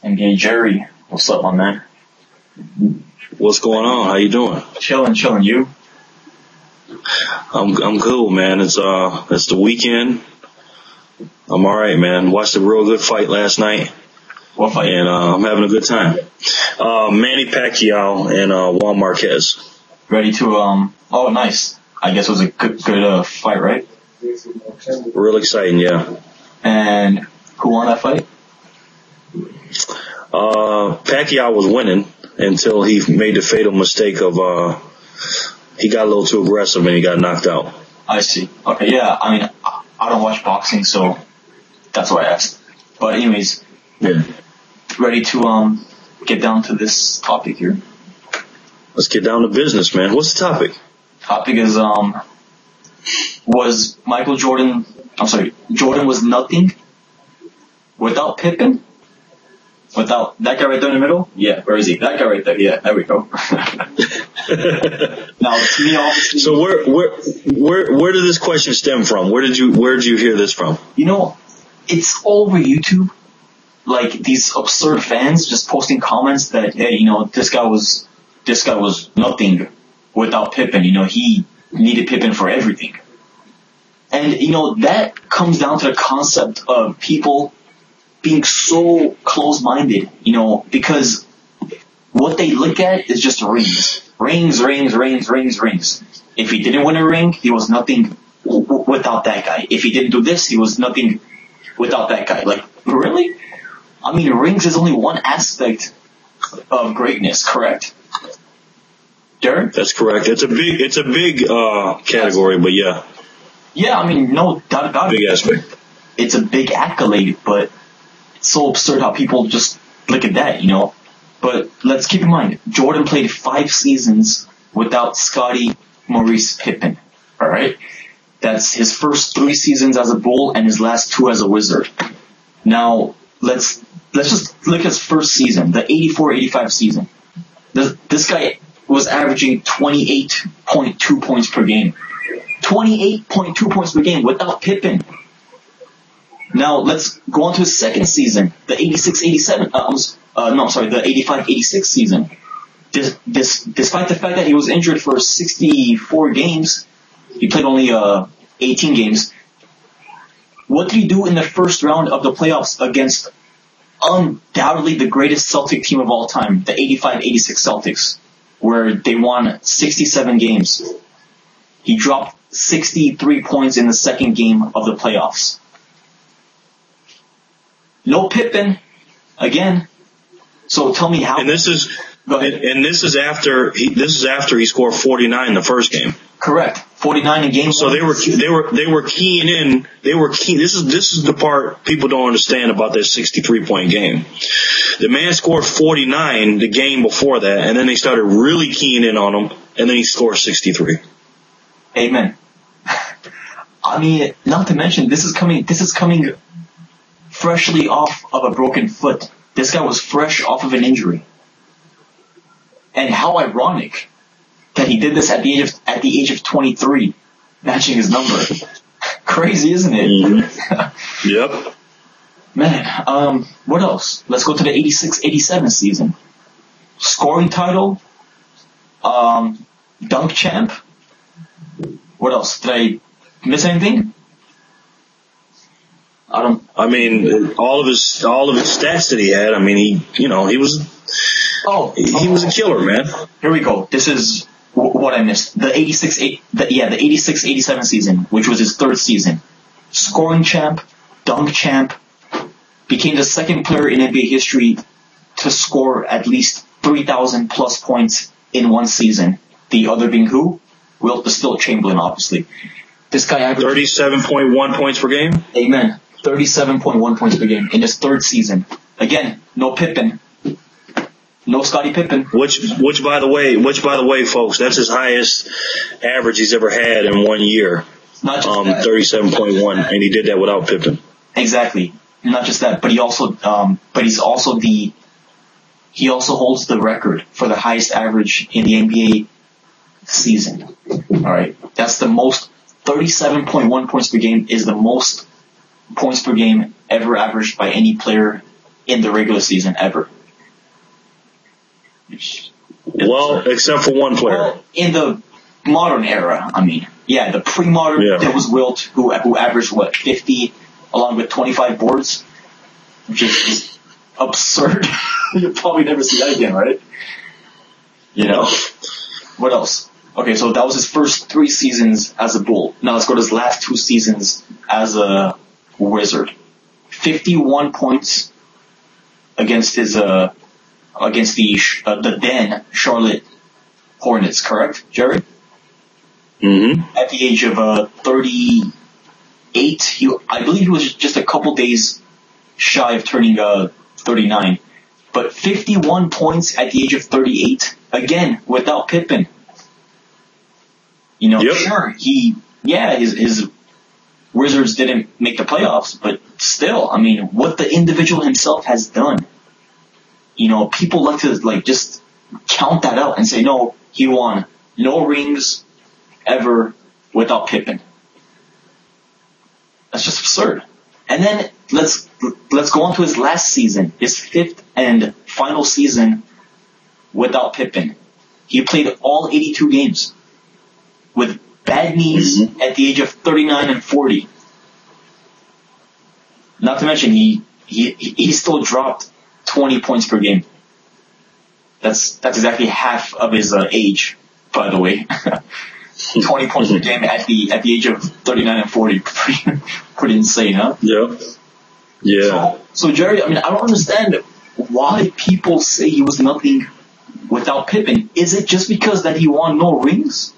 NBA Jerry, what's up, my man? What's going on? How you doing? Chilling. You? I'm cool, man. It's the weekend. I'm all right, man. Watched a real good fight last night. What fight? And I'm having a good time. Manny Pacquiao and Juan Marquez. Ready to Oh, nice. I guess it was a good fight, right? Real exciting, yeah. And who won that fight? Pacquiao was winning until he made the fatal mistake of he got a little too aggressive and he got knocked out. I see. Okay, yeah. I mean, I don't watch boxing, so that's why I asked. But anyways, Yeah. ready to get down to this topic here. Let's get down to business, man. What's the topic? Topic is was Jordan was nothing without Pippen? Without that guy right there in the middle? Yeah, where is he? That guy right there. Yeah, there we go. Now, to me, obviously. So where did this question stem from? Where did you hear this from? You know, it's all over YouTube. Like these absurd fans just posting comments that, hey, you know, this guy was nothing without Pippen. You know, he needed Pippen for everything. And, you know, that comes down to the concept of people being so close-minded, you know, because what they look at is just rings. Rings. If he didn't win a ring, he was nothing without that guy. If he didn't do this, he was nothing without that guy. Like, really? I mean, rings is only one aspect of greatness, correct? Derek? That's correct. It's a big category, but yeah. Yeah, I mean, no doubt about it. Big aspect. It's a big accolade, but it's so absurd how people just look at that, you know. But let's keep in mind, Jordan played 5 seasons without Scottie, Maurice, Pippen. All right, that's his first 3 seasons as a Bull and his last 2 as a Wizard. Now let's just look at his first season, the 84-85 season. This guy was averaging 28.2 points per game. 28.2 points per game without Pippen. Now let's go on to his second season, the 86-87. The 85-86 season. Despite the fact that he was injured for 64 games, he played only 18 games. What did he do in the first round of the playoffs against undoubtedly the greatest Celtic team of all time, the 85-86 Celtics, where they won 67 games? He dropped 63 points in the second game of the playoffs. No Pippen, again. So tell me how. And this is after he scored 49 the first game. Correct. 49 in game. So they were keying in. This is the part people don't understand about that 63-point game. The man scored 49 the game before that, and then they started really keying in on him, and then he scored 63. Amen. I mean, not to mention, this is coming freshly off of a broken foot. This guy was fresh off of an injury. And how ironic that he did this at the age of 23, matching his number. Crazy, isn't it? Mm-hmm. Yep. Man, what else? Let's go to the 86-87 season. Scoring title, dunk champ. What else? Did I miss anything? I mean, all of his stats that he had. I mean, he was a killer, man. Here we go. This is what I missed. The 86-87 season, which was his third season. Scoring champ, dunk champ, became the second player in NBA history to score at least 3,000 plus points in one season. The other being who? Wilt the Stilt Chamberlain, obviously. This guy averaged 37.1 points per game. Amen. 37.1 points per game in his third season. Again, no Pippen. No Scottie Pippen. Which by the way, folks, that's his highest average he's ever had in 1 year. Not just that. 37.1, and he did that without Pippen. Exactly. Not just that, but he also holds the record for the highest average in the NBA season. All right. That's the most. 37.1 points per game is the most points per game ever averaged by any player in the regular season ever. Well, except for one player. Well, in the modern era, I mean. Yeah, the pre-modern, there was Wilt, who averaged, 50, along with 25 boards, which is absurd. You'll probably never see that again, right? What else? Okay, so that was his first 3 seasons as a Bull. Now let's go to his last 2 seasons as a Wizard. 51 points against the then Charlotte Hornets, correct, Jerry? Mm-hmm. At the age of 38, I believe he was just a couple days shy of turning 39. But 51 points at the age of 38, again, without Pippen. Sure, his Wizards didn't make the playoffs, but still, I mean, what the individual himself has done. People like to just count that out and say, no, he won no rings ever without Pippen. That's just absurd. And then let's go on to his last season, his 5th and final season without Pippen. He played all 82 games with bad knees at the age of 39 and 40. Not to mention he still dropped 20 points per game. That's exactly half of his age, by the way. 20 points per game at the age of 39 and 40. Pretty insane, huh? Yeah. So Jerry, I mean, I don't understand why people say he was nothing without Pippen. Is it just because that he won no rings?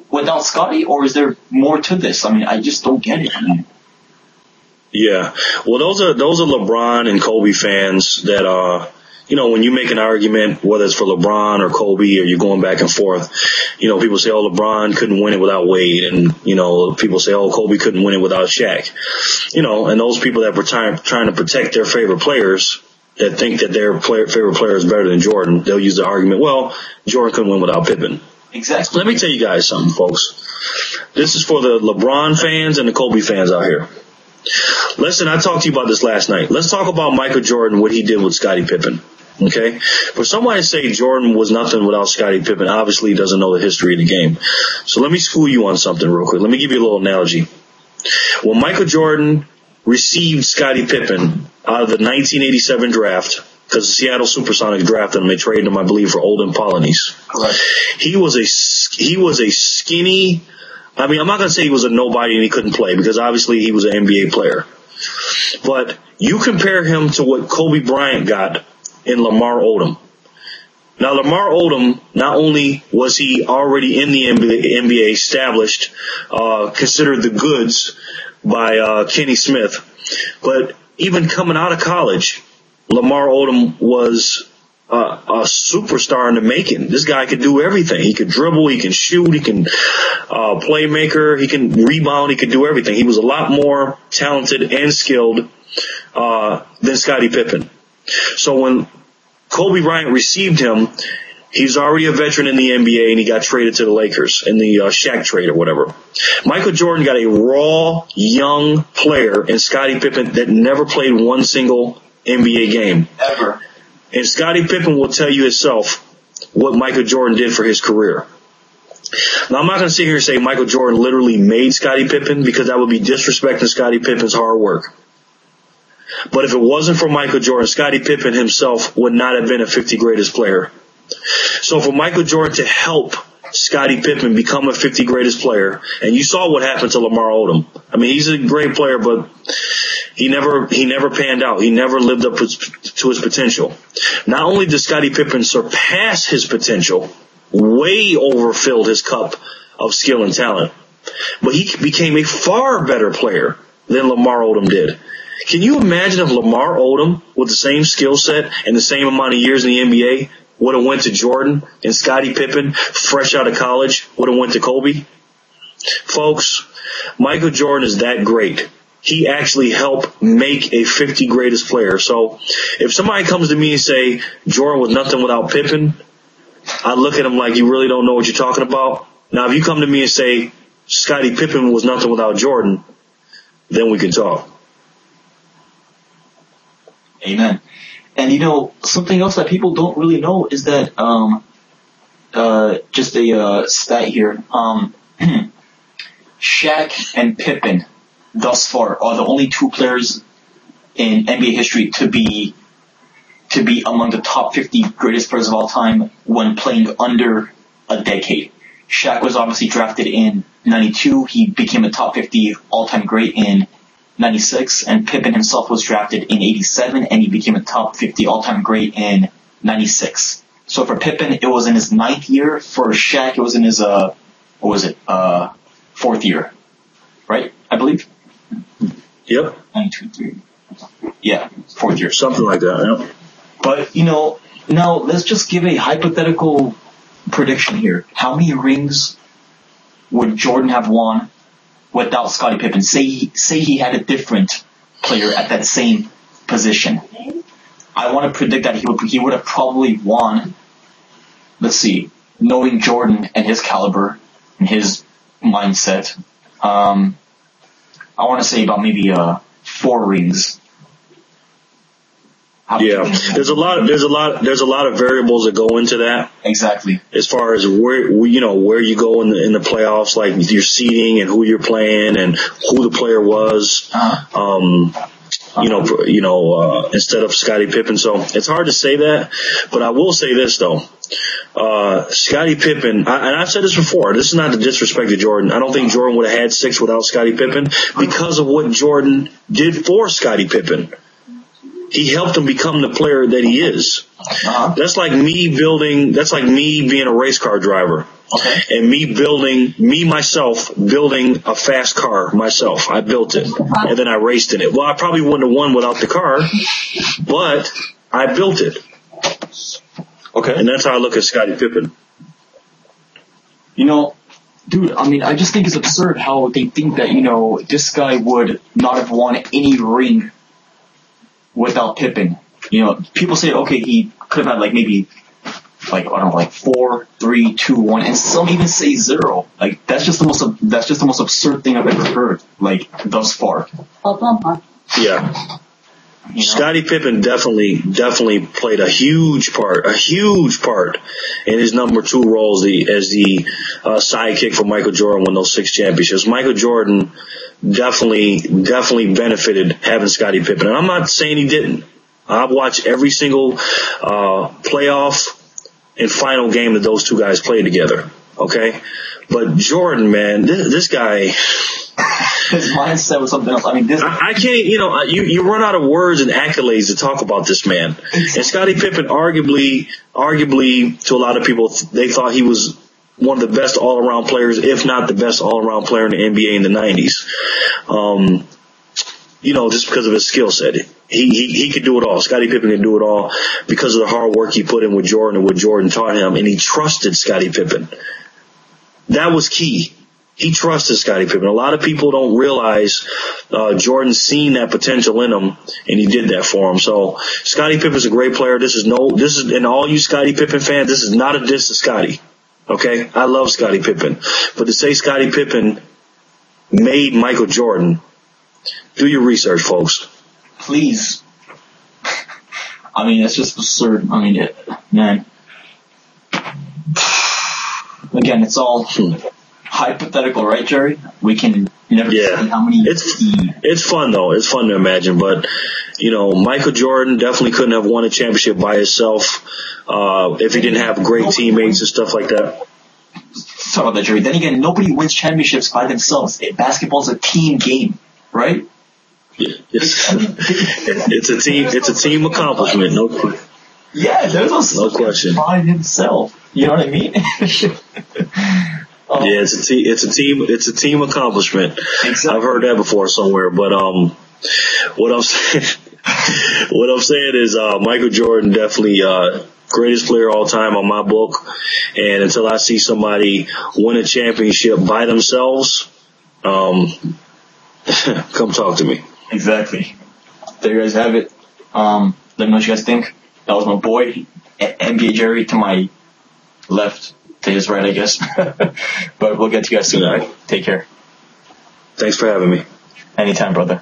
Without Scottie, or is there more to this? I mean, I just don't get it. Yeah. Well, those are LeBron and Kobe fans that when you make an argument, whether it's for LeBron or Kobe, or you're going back and forth, people say, oh, LeBron couldn't win it without Wade. And, people say, oh, Kobe couldn't win it without Shaq. And those people that were trying to protect their favorite players, that think that their favorite player is better than Jordan, they'll use the argument, well, Jordan couldn't win without Pippen. Exactly. Let me tell you guys something, folks. This is for the LeBron fans and the Kobe fans out here. Listen, I talked to you about this last night. Let's talk about Michael Jordan, what he did with Scottie Pippen. Okay? For somebody to say Jordan was nothing without Scottie Pippen, obviously he doesn't know the history of the game. So let me school you on something real quick. Let me give you a little analogy. When Michael Jordan received Scottie Pippen out of the 1987 draft, because the Seattle Supersonics drafted him, they traded him, I believe, for Olden Polynice. Correct. He was a skinny, I mean, I'm not going to say he was a nobody and he couldn't play, because obviously he was an NBA player. But you compare him to what Kobe Bryant got in Lamar Odom. Now, Lamar Odom, not only was he already in the NBA established, considered the goods by Kenny Smith, but even coming out of college, Lamar Odom was a superstar in the making. This guy could do everything. He could dribble, he can shoot, he can playmaker, he can rebound, he could do everything. He was a lot more talented and skilled than Scottie Pippen. So when Kobe Bryant received him, he's already a veteran in the NBA, and he got traded to the Lakers in the Shaq trade or whatever. Michael Jordan got a raw, young player in Scottie Pippen that never played one single NBA game. Ever. And Scottie Pippen will tell you himself what Michael Jordan did for his career. Now, I'm not going to sit here and say Michael Jordan literally made Scottie Pippen, because that would be disrespecting Scottie Pippen's hard work. But if it wasn't for Michael Jordan, Scottie Pippen himself would not have been a 50 greatest player. So for Michael Jordan to help Scottie Pippen become a 50 greatest player, and you saw what happened to Lamar Odom. I mean, he's a great player, but he never panned out. He never lived up to his potential. Not only did Scottie Pippen surpass his potential, way overfilled his cup of skill and talent, but he became a far better player than Lamar Odom did. Can you imagine if Lamar Odom, with the same skill set and the same amount of years in the NBA, would have went to Jordan, and Scottie Pippen, fresh out of college, would have went to Kobe? Folks, Michael Jordan is that great. He actually helped make a 50 greatest player. So if somebody comes to me and say Jordan was nothing without Pippen, I look at him like, you really don't know what you're talking about. Now, if you come to me and say Scottie Pippen was nothing without Jordan, then we can talk. Amen. And something else that people don't really know is that just a stat here. Shaq and Pippen thus far are the only two players in NBA history to be among the top 50 greatest players of all time when playing under a decade. Shaq was obviously drafted in 92. He became a top 50 all-time great in 96, and Pippen himself was drafted in 87, and he became a top 50 all-time great in 96. So for Pippen, it was in his 9th year. For Shaq, it was in his, 4th year. Right? I believe? Yep. 92, 3. Yeah, 4th year. Something like that, yeah. But, now let's just give a hypothetical prediction here. How many rings would Jordan have won without Scottie Pippen? Say he had a different player at that same position. I want to predict that he would have probably won. Let's see, knowing Jordan and his caliber and his mindset, I want to say about maybe 4 rings. Yeah, there's a lot of variables that go into that. Exactly. As far as where you go in the playoffs, like your seeding and who you're playing and who the player was. Instead of Scottie Pippen. So it's hard to say that, but I will say this though. Scottie Pippen, and I've said this before, this is not to disrespect to Jordan. I don't think Jordan would have had 6 without Scottie Pippen because of what Jordan did for Scottie Pippen. He helped him become the player that he is. That's like me being a race car driver. Okay. And myself building a fast car myself. I built it. And then I raced in it. Well, I probably wouldn't have won without the car, but I built it. Okay. And that's how I look at Scottie Pippen. Dude, I just think it's absurd how they think that, this guy would not have won any ring without Pippen. People say, okay, he could have had maybe 4, 3, 2, 1, and some even say 0. That's just the most absurd thing I've ever heard, thus far. Yeah. Scottie Pippen definitely played a huge part in his number 2 role as the sidekick for Michael Jordan when those 6 championships. Michael Jordan definitely benefited having Scottie Pippen. And I'm not saying he didn't. I've watched every single playoff and final game that those two guys played together. Okay? But Jordan, man, this guy, his mindset was something else. I can't, you run out of words and accolades to talk about this man. And Scottie Pippen, arguably, to a lot of people, they thought he was one of the best all-around players, if not the best all-around player in the NBA in the 90s. Just because of his skill set. He could do it all. Scottie Pippen could do it all because of the hard work he put in with Jordan and what Jordan taught him, and he trusted Scottie Pippen. That was key. He trusted Scottie Pippen. A lot of people don't realize Jordan seen that potential in him, and he did that for him. So Scottie Pippen's a great player. And all you Scottie Pippen fans, this is not a diss to Scottie. Okay? I love Scottie Pippen. But to say Scottie Pippen made Michael Jordan, do your research, folks. Please. That's just absurd. Man. Again, it's all hypothetical, right, Jerry? We can never see how many. It's fun though. It's fun to imagine, but Michael Jordan definitely couldn't have won a championship by himself if he didn't have great teammates and stuff like that. Talk about that, Jerry. Then again, nobody wins championships by themselves. Basketball's a team game, right? It's a team accomplishment. There's no question. By himself. You know what I mean? Yeah, it's a team accomplishment. Exactly. I've heard that before somewhere, but what I'm saying is Michael Jordan definitely greatest player all time on my book, and until I see somebody win a championship by themselves, come talk to me. Exactly. There you guys have it. Let me know what you guys think. That was my boy, NBA Jerry, to my left, to his right, I guess. But we'll get to you guys soon, alright? Take care. Thanks for having me. Anytime, brother.